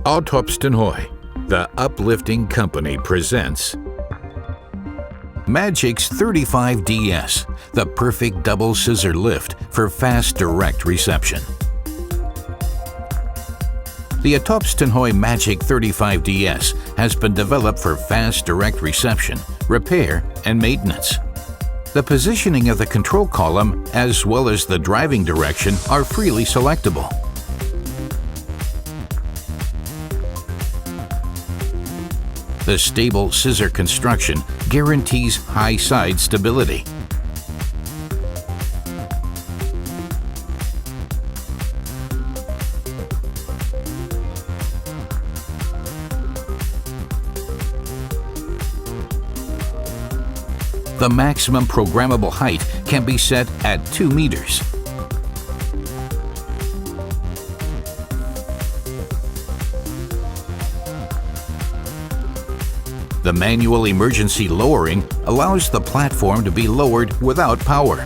AUTOPSTENHOJ, the uplifting company, presents MagiX 35DS, the perfect double scissor lift for fast direct reception. The AUTOPSTENHOJ MagiX 35DS has been developed for fast direct reception, repair, and maintenance. The positioning of the control column as well as the driving direction are freely selectable. The stable scissor construction guarantees high side stability. The maximum programmable height can be set at 2 meters. The manual emergency lowering allows the platform to be lowered without power.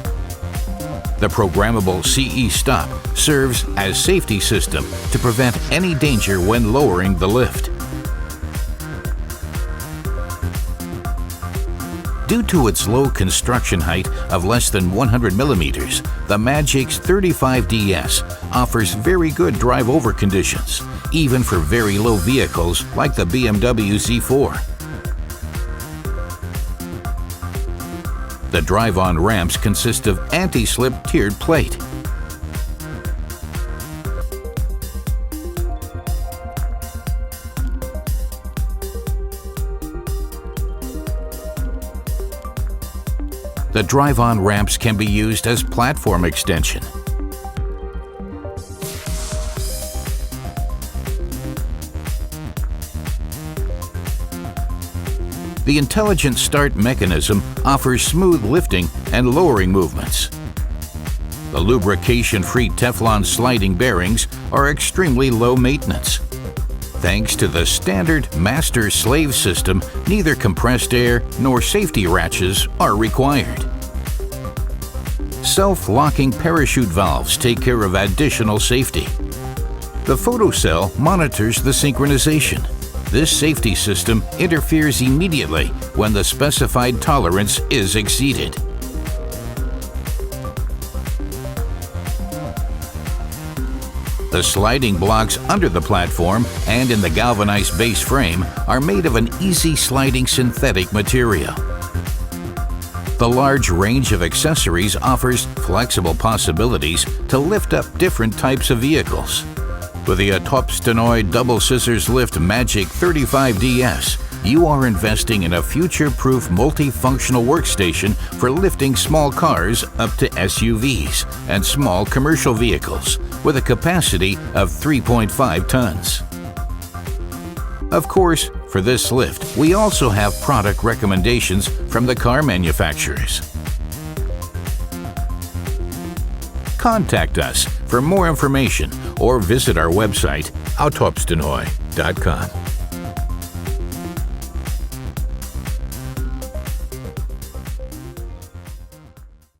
The programmable CE stop serves as safety system to prevent any danger when lowering the lift. Due to its low construction height of less than 100 millimeters, the MagiX 35DS offers very good drive-over conditions, even for very low vehicles like the BMW Z4. The drive-on ramps consist of anti-slip tiered plate. The drive-on ramps can be used as platform extension. The intelligent start mechanism offers smooth lifting and lowering movements. The lubrication-free Teflon sliding bearings are extremely low maintenance. Thanks to the standard master-slave system, neither compressed air nor safety ratchets are required. Self-locking parachute valves take care of additional safety. The photocell monitors the synchronization. This safety system interferes immediately when the specified tolerance is exceeded. The sliding blocks under the platform and in the galvanized base frame are made of an easy sliding synthetic material. The large range of accessories offers flexible possibilities to lift up different types of vehicles. With the AUTOPSTENHOJ Double Scissors Lift MagiX 35DS, you are investing in a future-proof multifunctional workstation for lifting small cars up to SUVs and small commercial vehicles with a capacity of 3.5 tons. Of course, for this lift, we also have product recommendations from the car manufacturers. Contact us for more information or visit our website, AUTOPSTENHOJ.com.